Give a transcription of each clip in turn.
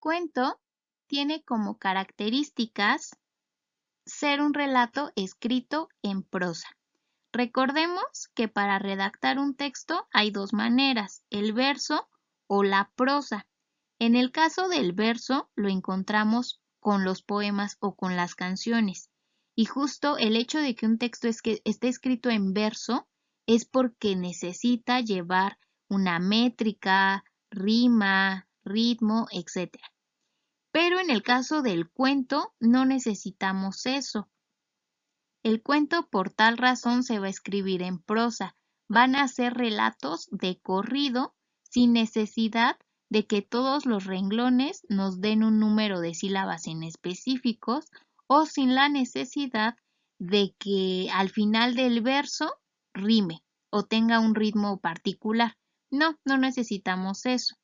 cuento tiene como características ser un relato escrito en prosa. Recordemos que para redactar un texto hay dos maneras, el verso o la prosa. En el caso del verso lo encontramos con los poemas o con las canciones. Y justo el hecho de que un texto esté escrito en verso es porque necesita llevar una métrica, rima, ritmo, etc. Pero en el caso del cuento no necesitamos eso. El cuento por tal razón se va a escribir en prosa. Van a ser relatos de corrido sin necesidad de que todos los renglones nos den un número de sílabas en específicos o sin la necesidad de que al final del verso rime o tenga un ritmo particular. No, no necesitamos eso.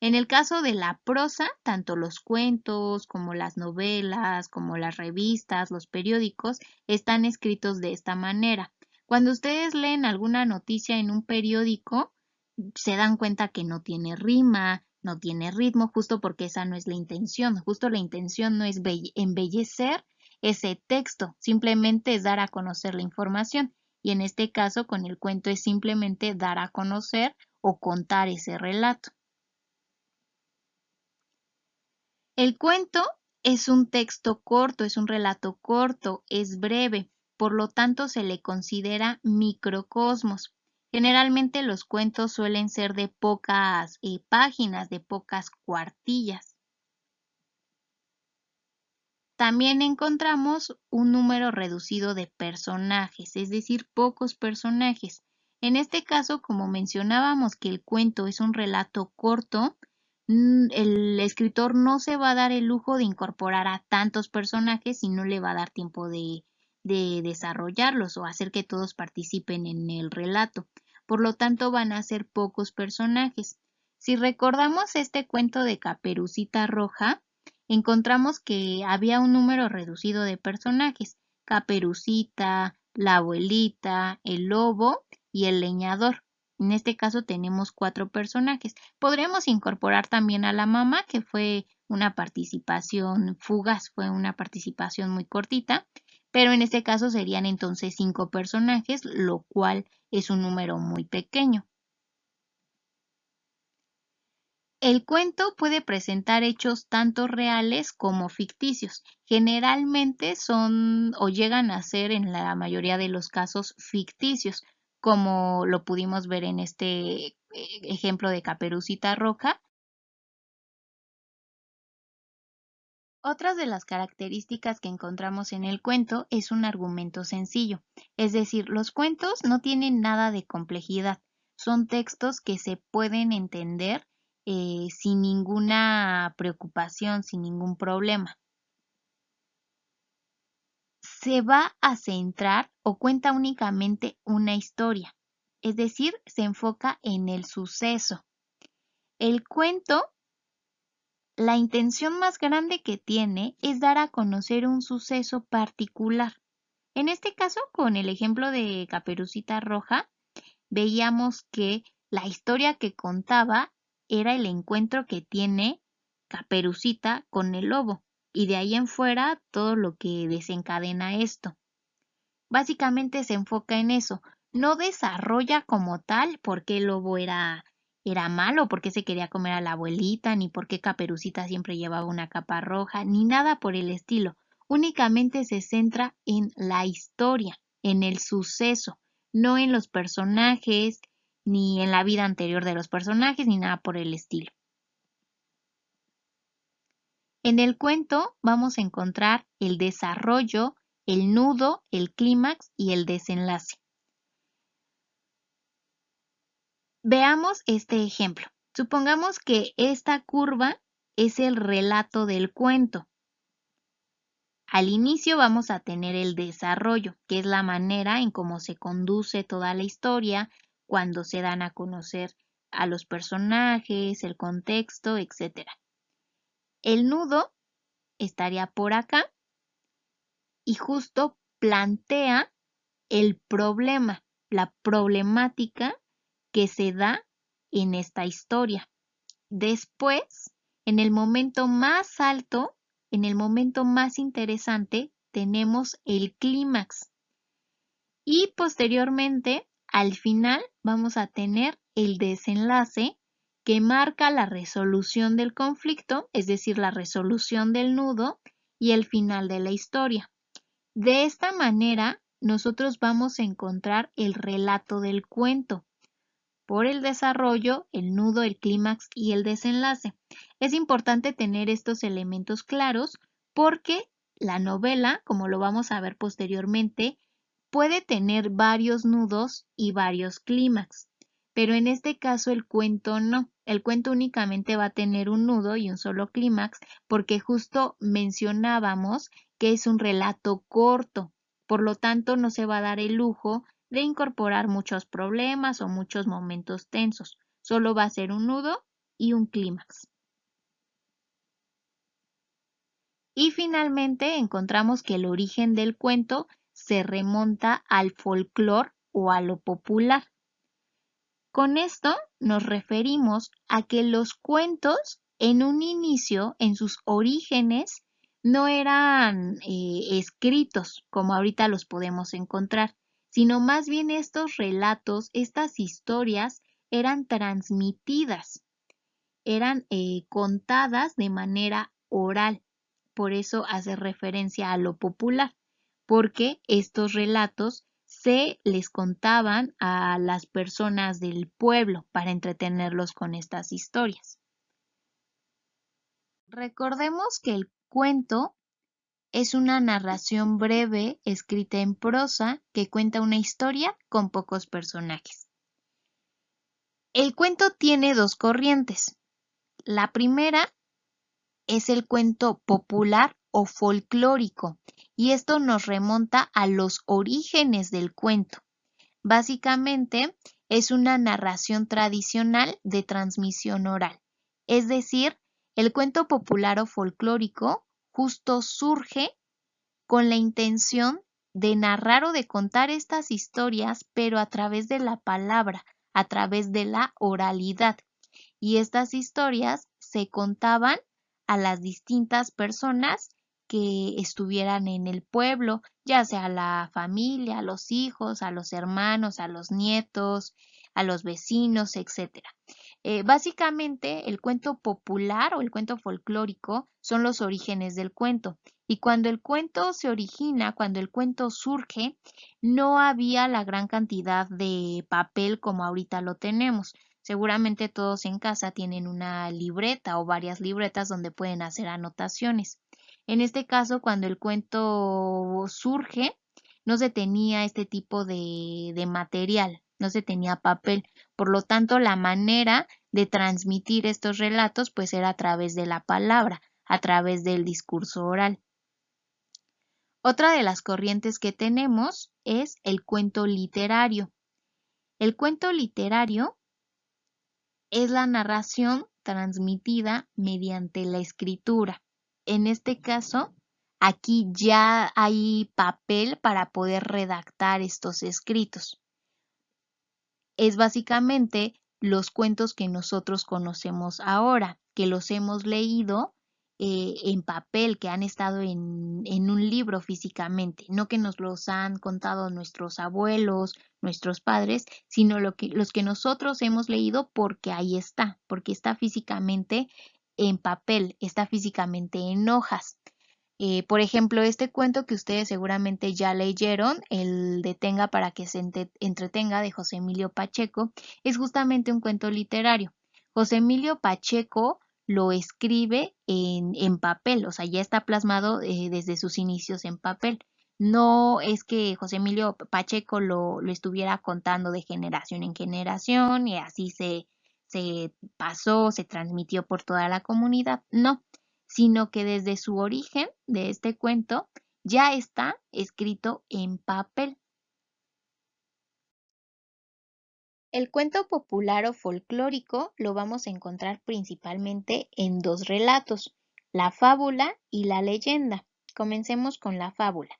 En el caso de la prosa, tanto los cuentos como las novelas, como las revistas, los periódicos, están escritos de esta manera. Cuando ustedes leen alguna noticia en un periódico, se dan cuenta que no tiene rima, no tiene ritmo, justo porque esa no es la intención. Justo la intención no es embellecer ese texto, simplemente es dar a conocer la información. Y en este caso, con el cuento es simplemente dar a conocer o contar ese relato. El cuento es un texto corto, es un relato corto, es breve, por lo tanto se le considera microcosmos. Generalmente los cuentos suelen ser de pocas páginas, de pocas cuartillas. También encontramos un número reducido de personajes, es decir, pocos personajes. En este caso, como mencionábamos que el cuento es un relato corto, el escritor no se va a dar el lujo de incorporar a tantos personajes y no le va a dar tiempo de desarrollarlos o hacer que todos participen en el relato. Por lo tanto, van a ser pocos personajes. Si recordamos este cuento de Caperucita Roja, encontramos que había un número reducido de personajes: Caperucita, la abuelita, el lobo y el leñador. En este caso tenemos 4 personajes. Podremos incorporar también a la mamá, que fue una participación fugaz, fue una participación muy cortita, pero en este caso serían entonces 5 personajes, lo cual es un número muy pequeño. El cuento puede presentar hechos tanto reales como ficticios. Generalmente son o llegan a ser en la mayoría de los casos ficticios, como lo pudimos ver en este ejemplo de Caperucita Roja. Otras de las características que encontramos en el cuento es un argumento sencillo, es decir, los cuentos no tienen nada de complejidad, son textos que se pueden entender sin ninguna preocupación, sin ningún problema. Se va a centrar o cuenta únicamente una historia, es decir, se enfoca en el suceso. El cuento, la intención más grande que tiene es dar a conocer un suceso particular. En este caso, con el ejemplo de Caperucita Roja, veíamos que la historia que contaba era el encuentro que tiene Caperucita con el lobo, y de ahí en fuera todo lo que desencadena esto. Básicamente se enfoca en eso, no desarrolla como tal por qué el lobo era malo, por qué se quería comer a la abuelita, ni por qué Caperucita siempre llevaba una capa roja, ni nada por el estilo. Únicamente se centra en la historia, en el suceso, no en los personajes, ni en la vida anterior de los personajes, ni nada por el estilo. En el cuento vamos a encontrar el desarrollo, el nudo, el clímax y el desenlace. Veamos este ejemplo. Supongamos que esta curva es el relato del cuento. Al inicio vamos a tener el desarrollo, que es la manera en cómo se conduce toda la historia, cuando se dan a conocer a los personajes, el contexto, etc. El nudo estaría por acá y justo plantea el problema, la problemática que se da en esta historia. Después En el momento más alto, en el momento más interesante, tenemos el clímax. Y posteriormente, al final, vamos a tener el desenlace que marca la resolución del conflicto, es decir, la resolución del nudo y el final de la historia. De esta manera, nosotros vamos a encontrar el relato del cuento por el desarrollo, el nudo, el clímax y el desenlace. Es importante tener estos elementos claros porque la novela, como lo vamos a ver posteriormente, puede tener varios nudos y varios clímax, pero en este caso el cuento no. El cuento únicamente va a tener un nudo y un solo clímax porque justo mencionábamos que es un relato corto, por lo tanto no se va a dar el lujo de incorporar muchos problemas o muchos momentos tensos. Solo va a ser un nudo y un clímax. Y finalmente encontramos que el origen del cuento se remonta al folclore o a lo popular. Con esto nos referimos a que los cuentos en un inicio, en sus orígenes, no eran escritos como ahorita los podemos encontrar, sino más bien estos relatos, estas historias eran transmitidas, eran contadas de manera oral. Por eso hace referencia a lo popular, porque estos relatos se les contaban a las personas del pueblo para entretenerlos con estas historias. Recordemos que el cuento es una narración breve escrita en prosa que cuenta una historia con pocos personajes. El cuento tiene dos corrientes. La primera es el cuento popular o folclórico, y esto nos remonta a los orígenes del cuento. Básicamente es una narración tradicional de transmisión oral, es decir, el cuento popular o folclórico justo surge con la intención de narrar o de contar estas historias, pero a través de la palabra, a través de la oralidad. Y estas historias se contaban a las distintas personas que estuvieran en el pueblo, ya sea a la familia, a los hijos, a los hermanos, a los nietos, a los vecinos, etc. Básicamente, el cuento popular o el cuento folclórico son los orígenes del cuento. Y cuando el cuento se origina, cuando el cuento surge, no había la gran cantidad de papel como ahorita lo tenemos. Seguramente todos en casa tienen una libreta o varias libretas donde pueden hacer anotaciones. En este caso, cuando el cuento surge, no se tenía este tipo de material, no se tenía papel. Por lo tanto, la manera de transmitir estos relatos pues era a través de la palabra, a través del discurso oral. Otra de las corrientes que tenemos es el cuento literario. El cuento literario es la narración transmitida mediante la escritura. En este caso, aquí ya hay papel para poder redactar estos escritos. Es básicamente los cuentos que nosotros conocemos ahora, que los hemos leído en papel, que han estado en un libro físicamente, no que nos los han contado nuestros abuelos, nuestros padres, sino los que nosotros hemos leído porque ahí está, porque está físicamente en papel, está físicamente en hojas. Por ejemplo, este cuento que ustedes seguramente ya leyeron, el de Tenga para que se entretenga de José Emilio Pacheco, es justamente un cuento literario. José Emilio Pacheco lo escribe en papel, o sea, ya está plasmado desde sus inicios en papel. No es que José Emilio Pacheco lo estuviera contando de generación en generación y así se pasó, se transmitió por toda la comunidad. No, sino que desde su origen de este cuento ya está escrito en papel. El cuento popular o folclórico lo vamos a encontrar principalmente en dos relatos, la fábula y la leyenda. Comencemos con la fábula.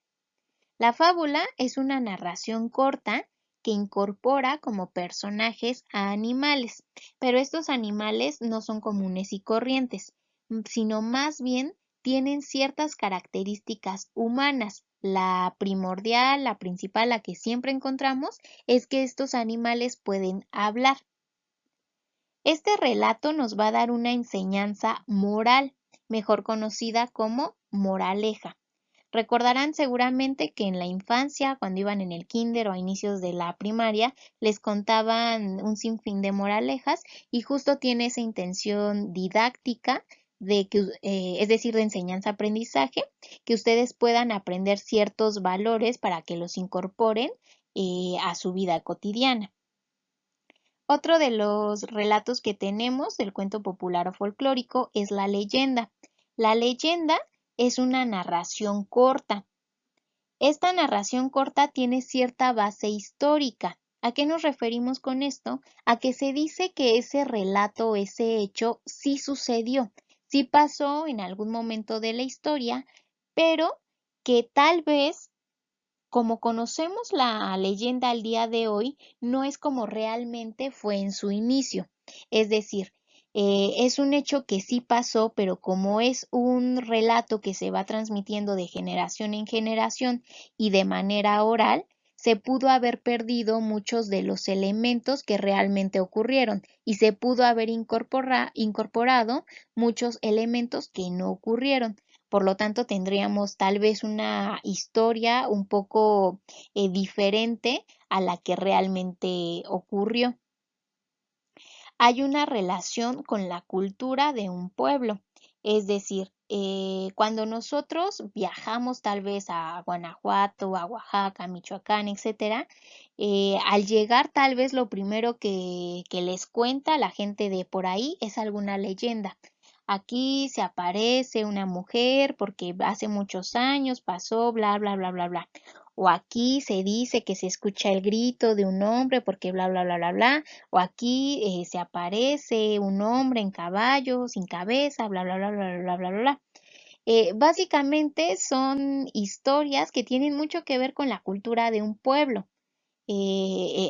La fábula es una narración corta que incorpora como personajes a animales, pero estos animales no son comunes y corrientes, sino más bien tienen ciertas características humanas. La primordial, la principal, la que siempre encontramos, es que estos animales pueden hablar. Este relato nos va a dar una enseñanza moral, mejor conocida como moraleja. Recordarán seguramente que en la infancia, cuando iban en el kinder o a inicios de la primaria, les contaban un sinfín de moralejas y justo tiene esa intención didáctica de que, es decir, de enseñanza-aprendizaje, que ustedes puedan aprender ciertos valores para que los incorporen a su vida cotidiana. Otro de los relatos que tenemos del cuento popular o folclórico es la leyenda. La leyenda es una narración corta. Esta narración corta tiene cierta base histórica. ¿A qué nos referimos con esto? A que se dice que ese relato, ese hecho, sí sucedió, sí pasó en algún momento de la historia, pero que tal vez, como conocemos la leyenda al día de hoy, no es como realmente fue en su inicio. Es decir, es un hecho que sí pasó, pero como es un relato que se va transmitiendo de generación en generación y de manera oral, se pudo haber perdido muchos de los elementos que realmente ocurrieron y se pudo haber incorporado muchos elementos que no ocurrieron. Por lo tanto, tendríamos tal vez una historia un poco diferente a la que realmente ocurrió. Hay una relación con la cultura de un pueblo, es decir, cuando nosotros viajamos tal vez a Guanajuato, a Oaxaca, Michoacán, etcétera, al llegar tal vez lo primero que les cuenta la gente de por ahí es alguna leyenda. Aquí se aparece una mujer porque hace muchos años pasó, bla, bla, bla, bla, bla. O aquí se dice que se escucha el grito de un hombre porque bla, bla, bla, bla, bla. O aquí se aparece un hombre en caballo, sin cabeza, bla, bla, bla, bla, bla, bla, bla, bla. Básicamente son historias que tienen mucho que ver con la cultura de un pueblo,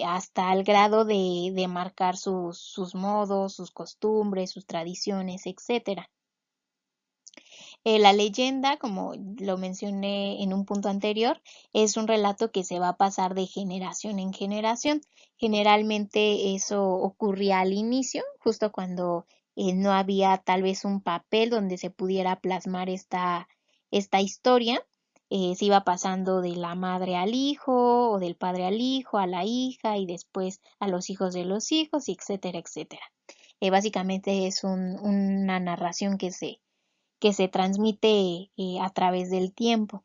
hasta el grado de marcar sus modos, sus costumbres, sus tradiciones, etcétera. La leyenda, como lo mencioné en un punto anterior, es un relato que se va a pasar de generación en generación. Generalmente eso ocurría al inicio, justo cuando no había tal vez un papel donde se pudiera plasmar esta historia. Se iba pasando de la madre al hijo o del padre al hijo, a la hija y después a los hijos de los hijos, etcétera, etcétera. Básicamente es una narración que se transmite a través del tiempo.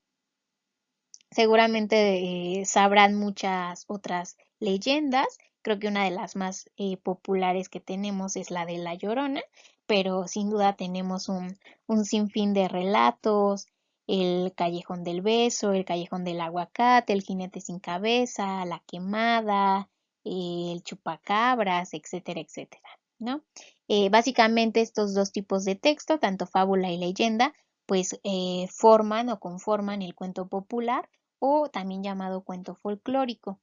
Seguramente sabrán muchas otras leyendas. Creo que una de las más populares que tenemos es la de La Llorona, pero sin duda tenemos un sinfín de relatos, el Callejón del Beso, el Callejón del Aguacate, el Jinete sin Cabeza, la Quemada, el Chupacabras, etcétera, etcétera, ¿no? Básicamente estos dos tipos de texto, tanto fábula y leyenda, pues forman o conforman el cuento popular o también llamado cuento folclórico.